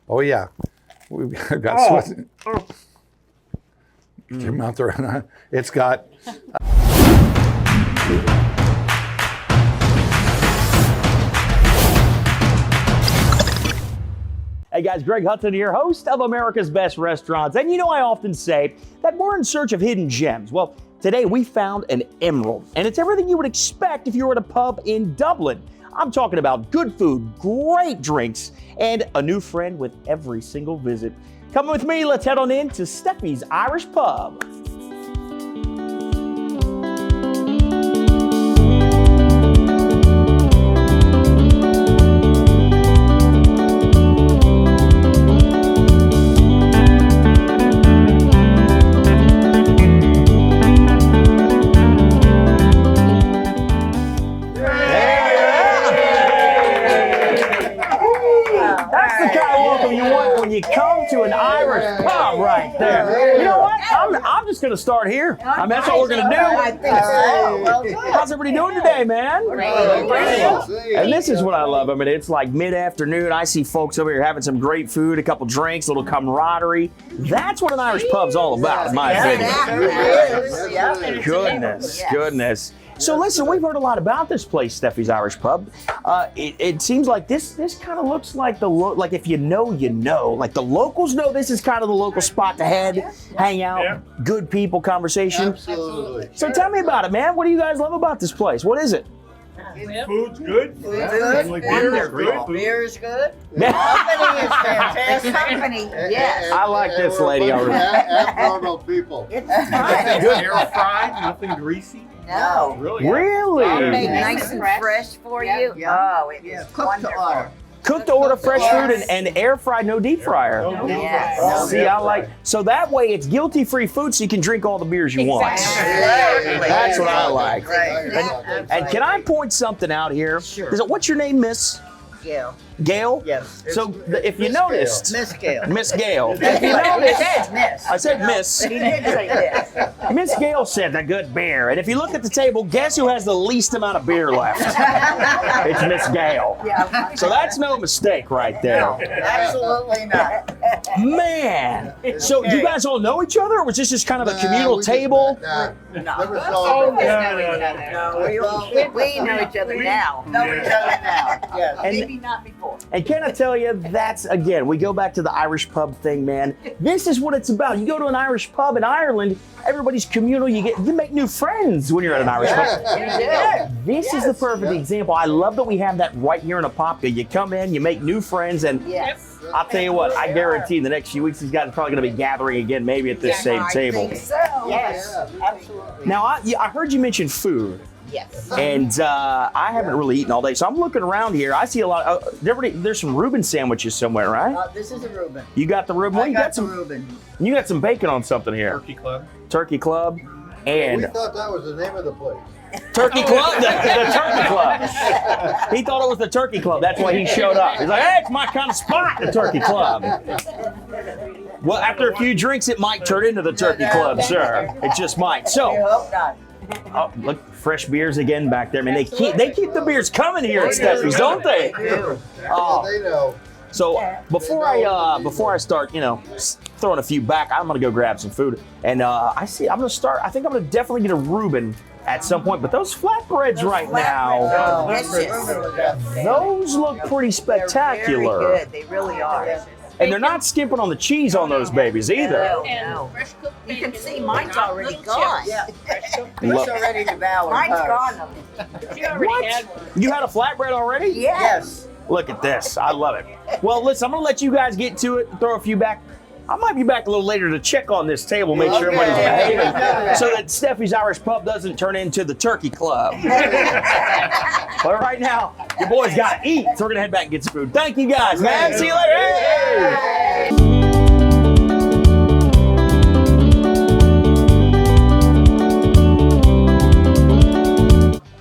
Oh yeah, we've got Swiss. Your mouth around. It's got. Hey guys, Greg Hudson here, host of America's Best Restaurants. And you know I often say that we're in search of hidden gems. Well, today we found an emerald, and it's everything you would expect if you were at a pub in Dublin. I'm talking about good food, great drinks, and a new friend with every single visit. Come with me, let's head on in to Stephie's Irish Pub. You come to an Irish pub right there. You know what? I'm just going to start here. I mean, that's what we're going to do. I think so. How's everybody doing today, man? And this is what I love. I mean, it's like mid-afternoon. I see folks over here having some great food, a couple drinks, a little camaraderie. That's what an Irish pub's all about, in my opinion. Goodness. So listen, we've heard a lot about this place, Stephie's Irish Pub. It seems like this kind of looks like like if you know, you know. Like the locals know this is kind of the local spot to hang out, good people, conversation. Absolutely. So tell me about it, man. What do you guys love about this place? What is it? Food's good. Beer is good. Company is fantastic. Company, yes. I like this lady over there. Abnormal people. It's fine. Good. Air fried, nothing greasy. No. Really? Made nice and fresh for you. Oh, it is wonderful. Cooked to order fresh food and air fried, no deep fryer. Yes. See, I like, so that way it's guilty-free food so you can drink all the beers you want. That's what I like. And can I point something out here? Sure. What's your name, Miss? Gail. Gail? Yes. So if you noticed, Miss Gail. Miss Gail. If you He noticed, said miss. I said Miss. He did say this. Miss Gail said the good beer. And if you look at the table, guess who has the least amount of beer left? It's Miss Gail. Yeah. So that's no mistake right there. No, absolutely not. Man. So you guys all know each other, or was this just kind of a communal table? No. No. We know each other now. Know each other now. Yes. Maybe not before. And can I tell you, that's, again, we go back to the Irish pub thing, man. This is what it's about. You go to an Irish pub in Ireland, everybody's communal. You make new friends when you're at an Irish pub. This is the perfect example. I love that we have that right here in Apopka. You come in, you make new friends, and I'll tell you what, I guarantee in the next few weeks, these guys are probably going to be gathering again, maybe at this same table. I think so. Yes, absolutely. Now, I heard you mention food. Yes. And I haven't really eaten all day, so I'm looking around here. I see a lot. There's some Reuben sandwiches somewhere, right? This is a Reuben. You got the Reuben. Well, you got some Reuben. You got some bacon on something here. Turkey Club. And We thought that was the name of the place. Turkey Club, the Turkey Club. He thought it was the Turkey Club. That's why he showed up. He's like, hey, it's my kind of spot, the Turkey Club. Well, after a few drinks, it might turn into the Turkey Club, sir. It just might. I So, hope not. oh, look, fresh beers again back there. I mean, they keep the beers coming here at Steffie's, don't they? Oh, they know. So before I start, throwing a few back, I'm gonna go grab some food. And I think I'm gonna definitely get a Reuben at some point. But those flatbreads right now, those look pretty spectacular. Very good. They really are. And they're not skimping on the cheese on those babies either. No. You can see mine's already gone. Yeah. Look. It's already devoured. Mine's gone. What? You had a flatbread already? Yes. Look at this. I love it. Well, listen, I'm going to let you guys get to it and throw a few back. I might be back a little later to check on this table, make sure everybody's behaving, so that Stephie's Irish Pub doesn't turn into the Turkey Club. But right now, your boys got to eat, so we're going to head back and get some food. Thank you guys, man. See you later. Hey!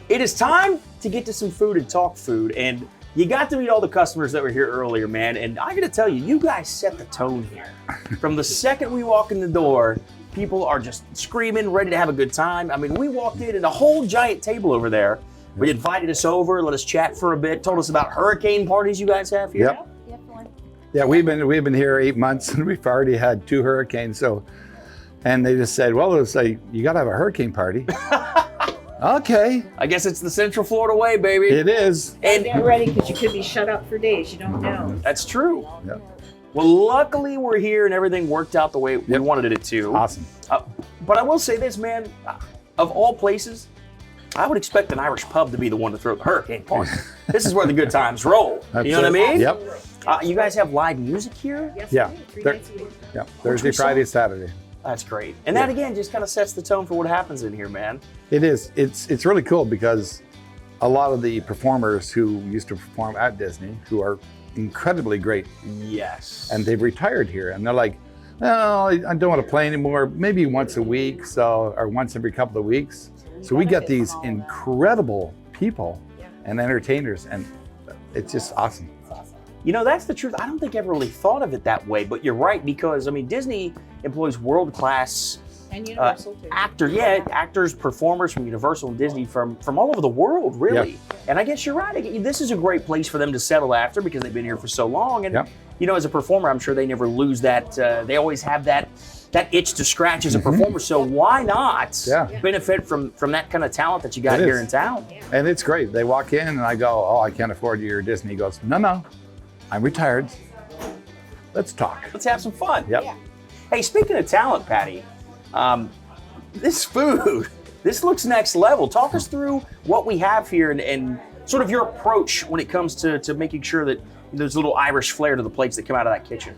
It is time to get to some food and talk food, and you got to meet all the customers that were here earlier, man, and I gotta tell you, you guys set the tone here. From the second we walk in the door, people are just screaming, ready to have a good time. I mean, we walked in and a whole giant table over there. We invited us over, let us chat for a bit, told us about hurricane parties you guys have here. Yep. Yeah, we've been here 8 months and we've already had 2 hurricanes. So, and they just said, well, it's like you got to have a hurricane party. Okay, I guess it's the Central Florida way, baby. it is. And get ready because you could be shut up for days. You don't know. That's true. Yep. Well, luckily we're here and everything worked out the way we wanted it to. Awesome. But I will say this, man. Of all places, I would expect an Irish pub to be the one to throw the hurricane party. This is where the good times roll. You know what I mean? Yep. You guys have live music here? Yes, Yeah. we do. 3 There- nights a week. Yeah. Thursday, Friday, Saturday. That's great. And that again just kind of sets the tone for what happens in here, man. It is. It's really cool because a lot of the performers who used to perform at Disney, who are incredibly great, Yes. and they've retired here, and they're like, no, I don't want to play anymore. Maybe once a week, or once every couple of weeks. So we get these incredible people and entertainers, and it's just awesome. You know, that's the truth. I don't think I ever really thought of it that way, but you're right because, I mean, Disney employs world-class And Universal too. actors, performers from Universal and Disney from all over the world, really. Yep. And I guess you're right. This is a great place for them to settle after because they've been here for so long. And, Yep. you know, as a performer, I'm sure they never lose that. They always have that itch to scratch as a performer. So why not benefit from that kind of talent that you got It here is. in town? And it's great. They walk in and I go, oh, I can't afford your Disney. He goes, no, I'm retired. Let's talk. Let's have some fun. Yep. Hey, speaking of talent, Patty, this food, this looks next level. Talk us through what we have here and sort of your approach when it comes to making sure that there's a little Irish flair to the plates that come out of that kitchen.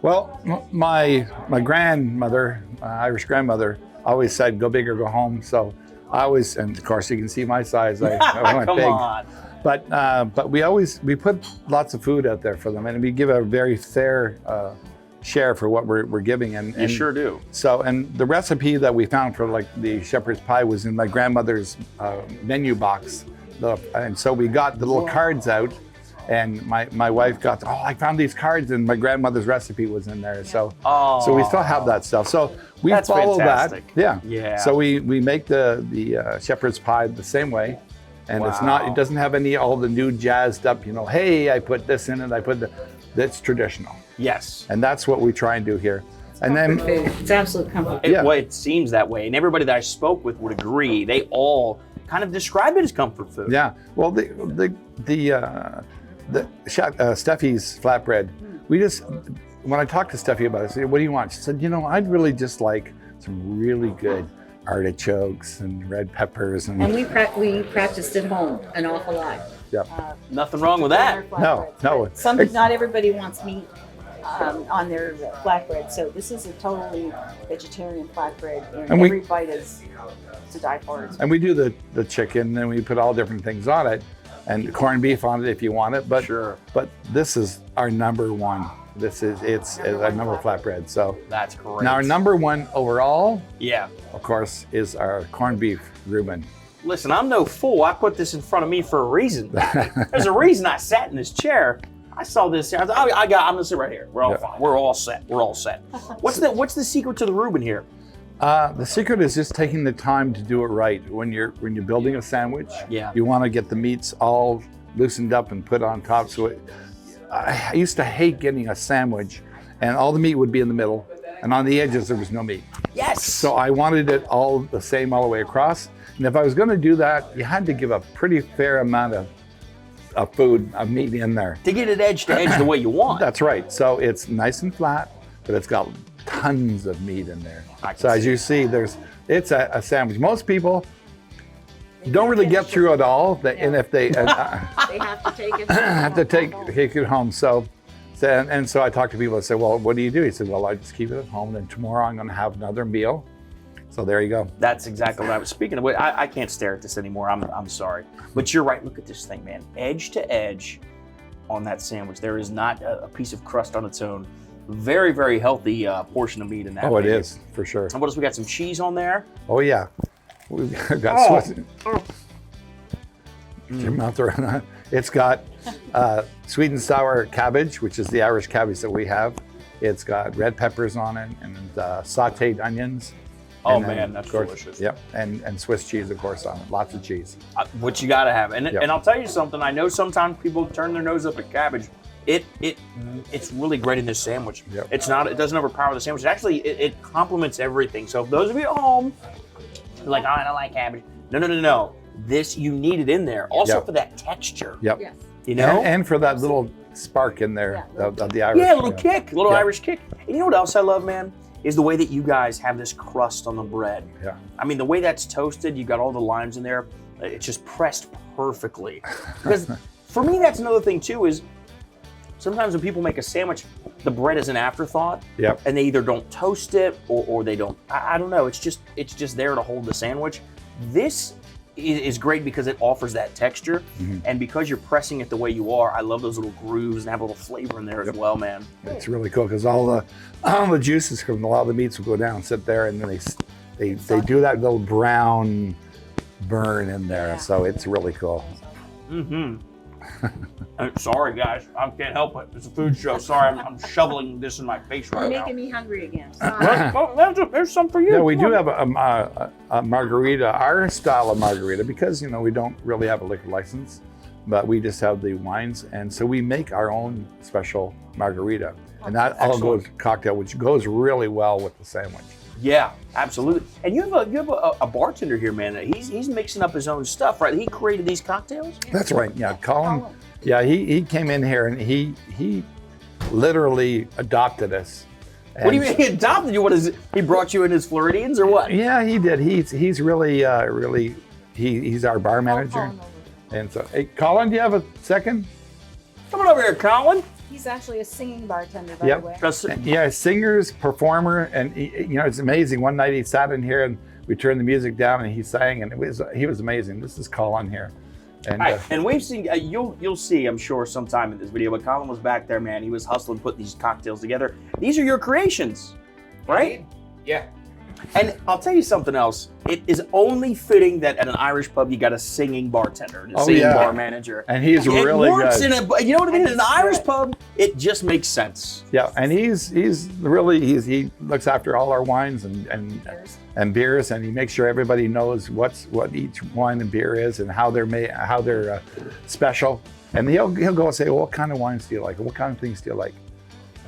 Well, my grandmother, Irish grandmother, always said, go big or go home. So I always, and of course you can see my size, I went Come big. on. But we put lots of food out there for them, and we give a very fair share for what we're giving. And You sure do. So, and the recipe that we found for like the shepherd's pie was in my grandmother's menu box. And so we got the little cards out, and my wife got, oh, I found these cards, and my grandmother's recipe was in there. So, so we still have that stuff. So we That's follow fantastic. that. Yeah. So we make the shepherd's pie the same way. And it's not, it doesn't have all the new jazzed up, hey, I put this in it, that's traditional. Yes. And that's what we try and do here. And then, Food. It's absolute comfort. Well, it seems that way. And everybody that I spoke with would agree. They all kind of describe it as comfort food. yeah, well, Stephie's Flatbread, when I talked to Stephie about it, I said, what do you want? She said, I'd really just like some really good artichokes and red peppers. And we practiced at home an awful lot. Nothing wrong with that. No. Not everybody wants meat on their flatbread, so this is a totally vegetarian flatbread, and every bite is to die for. And we do the chicken, and we put all different things on it, and corned beef on it if you want it. But Sure. But this is our number one. It's our number flatbread. So That's great. now our number one overall, Yeah. of course, is our corned beef Reuben. Listen, I'm no fool. I put this in front of me for a reason. There's a reason I sat in this chair. I saw this. I'm gonna sit right here. We're all fine. We're all set. What's the secret to the Reuben here? The secret is just taking the time to do it right. When you're building a sandwich, you want to get the meats all loosened up and put on top. So I used to hate getting a sandwich, and all the meat would be in the middle, and on the edges there was no meat. Yes. So I wanted it all the same all the way across. And if I was going to do that, you had to give a pretty fair amount of meat in there. To get it edge to edge the way you want. That's right. So it's nice and flat, but it's got tons of meat in there. So as you see, it's a sandwich. Most people don't really get through it all, and if they They have to take it. have to take it home. So I talk to people and say, well, what do you do? He said, well, I just keep it at home, and tomorrow I'm going to have another meal. So there you go. That's exactly what I was speaking of. I can't stare at this anymore. I'm sorry. But you're right. Look at this thing, man. Edge to edge on that sandwich. There is not a piece of crust on its own. Very, very healthy portion of meat in that. Oh, it baby. is, for sure. And what else? We got some cheese on there. Oh, yeah. We've got Swiss. Your mouth around that. It's got sweet and sour cabbage, which is the Irish cabbage that we have. It's got red peppers on it and sauteed onions. Oh, And then, man, that's of course, delicious. Yep, and Swiss cheese, of course, on it. Lots of cheese. What you got to have. And Yep. and I'll tell you something. I know sometimes people turn their nose up at cabbage. it's really great in this sandwich. Yep. It doesn't overpower the sandwich. Actually, it complements everything. So if those of you at home, you're like, oh, I don't like cabbage. No. This, you need it in there. Also Yep. for that texture. Yep. Yes. You know? And for that little spark in there of the Irish. Yeah, a little kick, a little Yeah. Irish kick. And you know what else I love, man? Is the way that you guys have this crust on the bread. Yeah. I mean, the way that's toasted, you got all the limes in there. It's just pressed perfectly. Because for me, that's another thing too, is sometimes when people make a sandwich, the bread is an afterthought. Yep. And they either don't toast it or they don't, I don't know. It's just there to hold the sandwich. This is great because it offers that texture. Mm-hmm. And because you're pressing it the way you are, I love those little grooves and have a little flavor in there as well, man. It's really cool because all the juices from a lot of the meats will go down, sit there, and then they do that little brown burn in there. Yeah. So it's really cool. Mm-hmm. Sorry, guys. I can't help it. It's a food show. Sorry, I'm shoveling this in my face You're right now. making me hungry again. Sorry. Well, there's some for you. Yeah, we Come do on. have a margarita, our style of margarita, because we don't really have a liquor license, but we just have the wines, and so we make our own special margarita, and that all goes cocktail, which goes really well with the sandwich. Yeah, absolutely. And you have a bartender here, man. He's mixing up his own stuff, right? He created these cocktails. That's right. Yeah, Colin. Yeah, he came in here and he literally adopted us. What do you mean he adopted you? What is it? He brought you in his Floridians or what? Yeah, he did. He's really he's our bar manager. And so, hey, Colin, do you have a second? Come on over here, Colin. He's actually a singing bartender, by the way. Yeah, singers, performer, and it's amazing. One night he sat in here and we turned the music down and he sang, and he was amazing. This is Colin here. And, Right. And we've seen, you'll see, I'm sure, sometime in this video, but Colin was back there, man. He was hustling, putting these cocktails together. These are your creations, right? Yeah. And I'll tell you something else. It is only fitting that at an Irish pub, you got a singing bartender, a singing bar manager. And he's really it works good. you know what I mean? In an Irish pub, it just makes sense. Yeah, and he looks after all our wines and beers, and he makes sure everybody knows what each wine and beer is and how they're made, how they're special. And he'll go and say, well, what kind of wines do you like? What kind of things do you like?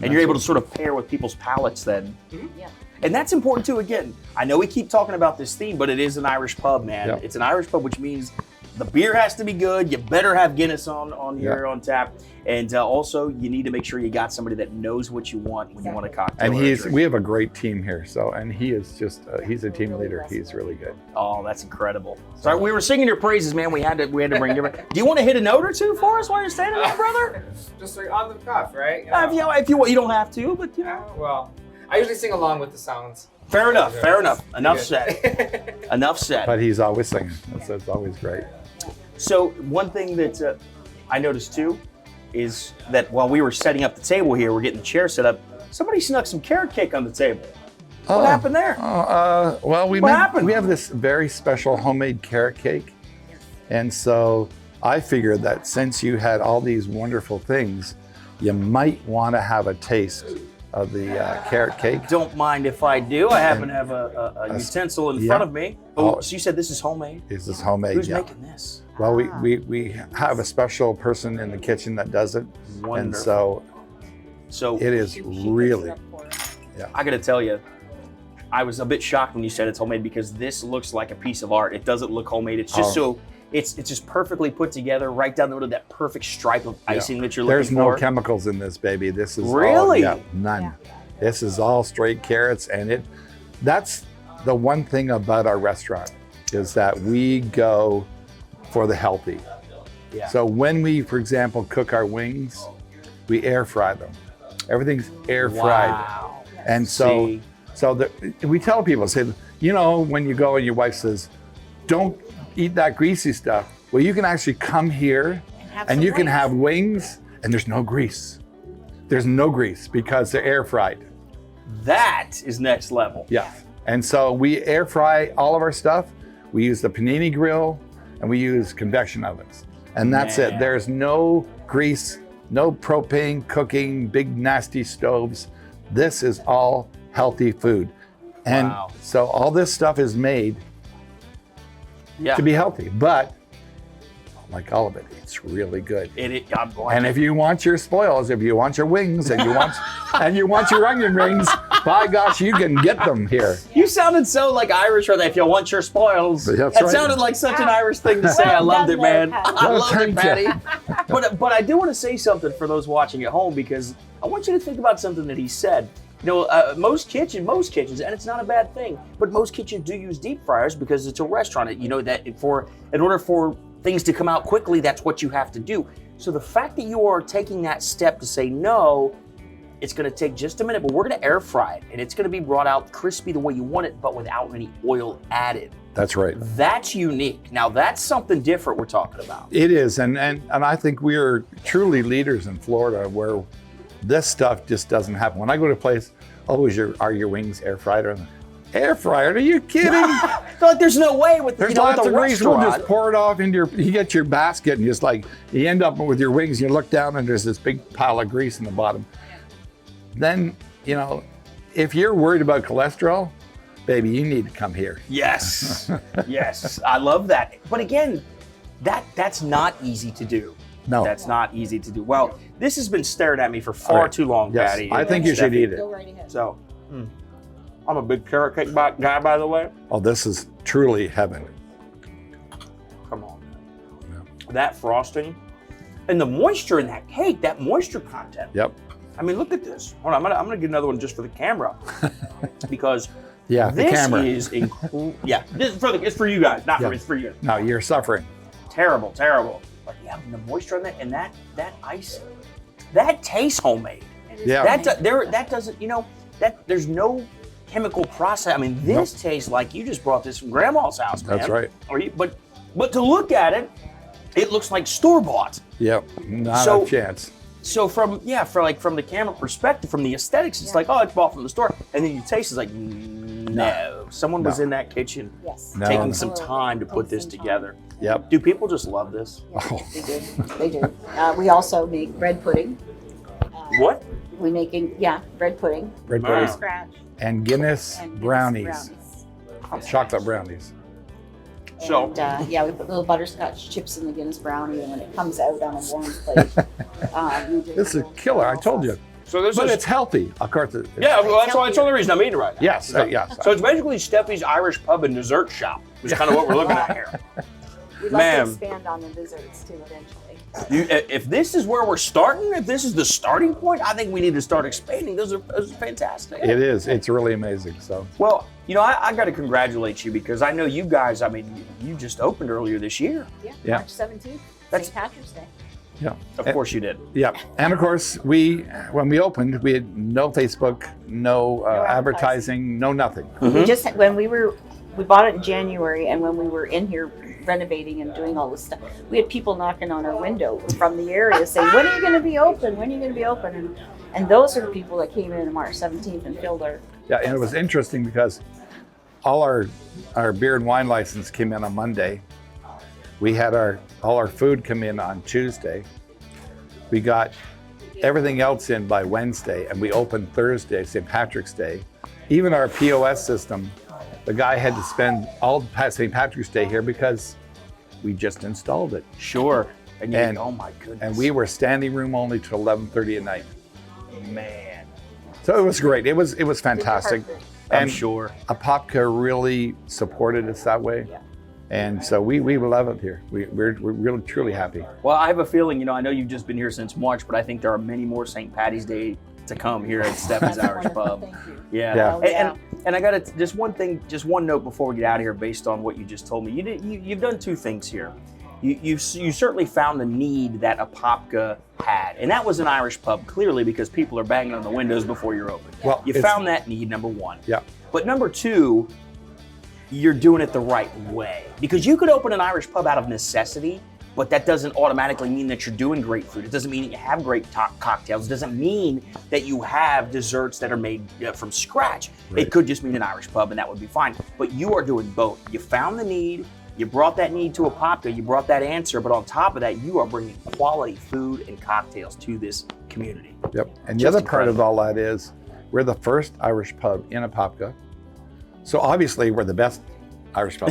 And you're able to sort of pair with people's palates then. Yeah. And that's important too. Again, I know we keep talking about this theme, but it is an Irish pub, man. Yep. It's an Irish pub, which means the beer has to be good. You better have Guinness on tap, and also you need to make sure you got somebody that knows what you want when you want a cocktail. And or a drink. we have a great team here. So, and he is just he's a team leader. He's really good. Oh, that's incredible. Sorry, we were singing your praises, man. We had to bring you. Do you want to hit a note or two for us while you're standing there, brother? Just like on the cuff, right? If you want, you don't have to, but Well, I usually sing along with the sounds. Fair enough. Fair enough. Enough said. Enough said. But he's always singing. That's always great. So one thing that I noticed too is that while we were setting up the table here, we're getting the chair set up, somebody snuck some carrot cake on the table. What happened there? Well, What happened? we have this very special homemade carrot cake. And so I figured that since you had all these wonderful things, you might want to have a taste of the carrot cake. Don't mind if I do. I happen to have a utensil in front of me. Oh, so you said this is homemade? This is homemade, Who's yeah. making this? Well, we have a special person in the kitchen that does it. Wonderful. And so it is really, I got to tell you, I was a bit shocked when you said it's homemade because this looks like a piece of art. It doesn't look homemade. It's just it's just perfectly put together, right down the middle of that perfect stripe of icing that you're There's looking for. no chemicals in this, baby. This is Really? none. Yeah. This is all straight carrots, and that's the one thing about our restaurant is that we go for the healthy. Yeah. So when we, for example, cook our wings, we air fry them. Everything's air fried. Wow. And See? we tell people, say, when you go and your wife says, don't eat that greasy stuff. Well, you can actually come here and you can have wings and there's no grease. There's no grease because they're air fried. That is next level. Yeah. And so we air fry all of our stuff. We use the panini grill and we use convection ovens. And that's it. There's no grease, no propane cooking, big nasty stoves. This is all healthy food. And so all this stuff is made to be healthy. But like all of it, it's really good. I'm going And to. if you want your spoils, if you want your wings, and you want your onion rings, by gosh, you can get them here. You sounded so like Irish, or that if you want your spoils. That's That right. sounded like such an Irish thing to say. I Well loved it, done man. there, Patty. I Well, loved it, thank you. Patty. But I do want to say something for those watching at home, because I want you to think about something that he said. You know, most kitchens, and it's not a bad thing, but most kitchens do use deep fryers because it's a restaurant. You know that in order for things to come out quickly, that's what you have to do. So the fact that you are taking that step to say no, it's going to take just a minute, but we're going to air fry it, and it's going to be brought out crispy the way you want it, but without any oil added. That's right. That's unique. Now that's something different we're talking about. It is, and I think we are truly leaders in Florida where this stuff just doesn't happen. When I go to a place, are your wings air fried? Or air fried? Are you kidding? Like there's no way with There's you know, lots with of a grease. We'll restaurant. just pour it off into you get your basket, and just like you end up with your wings. You look down, and there's this big pile of grease in the bottom. Then if you're worried about cholesterol, baby, you need to come here. Yes, yes, I love that. But again, that's not easy to do. No. That's not easy to do. Well, this has been staring at me for far right. too long, Yes, Patty. I think you should eat it. Go right ahead. So, I'm a big carrot cake guy, by the way. Oh, this is truly heaven. Come on. That frosting and the moisture in that cake, that moisture content. Yep. I mean, look at this. Hold on, I'm gonna get another one just for the camera, because Yeah, the this camera. is yeah. This is it's for you guys, not for Yeah. me. It's for you. No, you're suffering. Terrible. But yeah, the moisture on that and that icing, that tastes homemade. Yeah. That doesn't, there's no chemical process. I mean, this tastes like you just brought this from grandma's house, man. That's right. But to look at it, it looks like store bought. Yep. Not So- a chance. So from the camera perspective, from the aesthetics, it's like, oh, it's bought from the store, and then you taste it's like, no, someone was No. in that kitchen Yes. No. taking some time to put this together. Yep. Do people just love this? Oh. They do. They do. We also make bread pudding. What? We're making, bread pudding. Bread Wow. From pudding scratch. and Guinness And brownies. Chocolate brownies. So- We put little butterscotch chips in the Guinness brownie, and when it comes out on a warm plate, you just This is will- killer. I told you. So this But is it's healthy. Of course. yeah. Well, that's the only reason I'm eating right now. Yes. Yes. So it's basically Stephie's Irish Pub and Dessert Shop, which is kind of what we're looking at here. We'd like Ma'am. to expand on the desserts too eventually. If this is where we're starting, if this is the starting point, I think we need to start expanding. Those are fantastic. It is. It's really amazing. So Well, I got to congratulate you, because I know you guys, I mean, you just opened earlier this year. Yeah. March 17th, That's- St. Patrick's Day. yeah. Of course you did. Yeah. And of course, when we opened, we had no Facebook, no advertising, no nothing. We just we bought it in January, and when we were in here renovating and doing all this stuff, we had people knocking on our window from the area saying, "When are you going to be open? When are you going to be open?" And those are the people that came in on March 17th and filled our. Yeah. And it was interesting because all our beer and wine license came in on Monday. We had all our food come in on Tuesday. We got everything else in by Wednesday, and we opened Thursday, St. Patrick's Day. Even our POS system, the guy had to spend all St. Patrick's Day here because we just installed it. Sure. And And- oh my goodness. And we were standing room only till 11:30 at night. man, So it was great. It was fantastic. I'm And sure. Apopka really supported us that way. Yeah. And so we love it here. We're really truly happy. Well, I have a feeling, I know you've just been here since March, but I think there are many more St. Patty's Day to come here at Stephie's That's Irish wonderful. Pub. Thank you. Yeah. Yeah. Oh, yeah. And I got just one note before we get out of here, based on what you just told me. You've done two things here. You certainly found the need that Apopka had, and that was an Irish pub, clearly, because people are banging on the windows before you're open. Well, You it's- found that need, number one. Yeah. But number two, you're doing it the right way, because you could open an Irish pub out of necessity, but that doesn't automatically mean that you're doing great food. It doesn't mean that you have great cocktails. It doesn't mean that you have desserts that are made from scratch. Right. It could just mean an Irish pub, and that would be fine. But you are doing both. You found the need, you brought that need to Apopka, you brought that answer, but on top of that, you are bringing quality food and cocktails to this community. Yep. And the Just other part of incredible. all that is we're the first Irish pub in Apopka. So obviously we're the best Irish pub.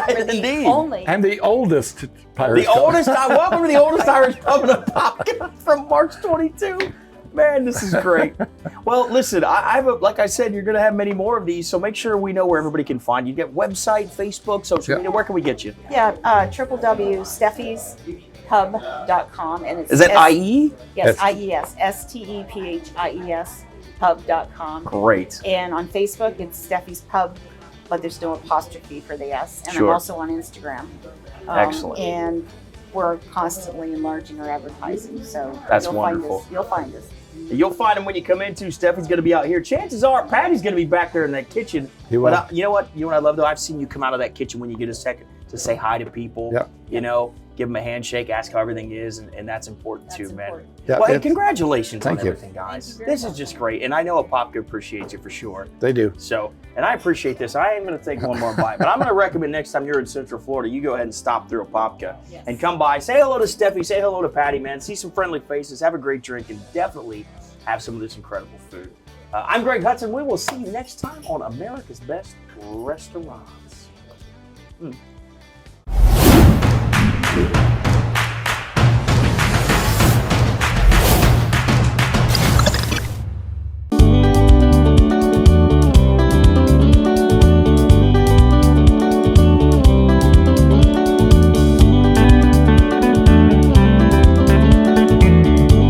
We're the Indeed. only. And the oldest Irish The pub. oldest, welcome to the oldest Irish pub in Apopka from March 22. Man, this is great. Well, listen, I have like I said, you're going to have many more of these, so make sure we know where everybody can find you. You get website, Facebook, social media. Where can we get you? Yeah, www.stephiespub.com, and it's Is that IE? Yes, Yes. IES, STEPHIES pub.com. Great. And on Facebook, it's Stephie's Pub, but there's no apostrophe for the S. And Sure. I'm also on Instagram. Excellent. And we're constantly enlarging our advertising, so That's you'll wonderful. Find us. You'll find us. You'll find him when you come in too. Stephanie's going to be out here. Chances are Patty's going to be back there in that kitchen. He will. But you know what? You know what I love though? I've seen you come out of that kitchen when you get a second to say hi to people. Yep. You know, give them a handshake, ask how everything is, and that's important That's too, man. important. Yeah, Well, hey, it's- congratulations Thank on you. everything, guys. Thank you very This is just great, and I know Apopka appreciates you for sure. They do. So, and I appreciate this. I am going to take one more bite, but I'm going to recommend next time you're in Central Florida, you go ahead and stop through Apopka Yes. and come by. Say hello to Steffi. Say hello to Patty, man. See some friendly faces. Have a great drink, and definitely have some of this incredible food. I'm Greg Hudson. We will see you next time on America's Best Restaurants.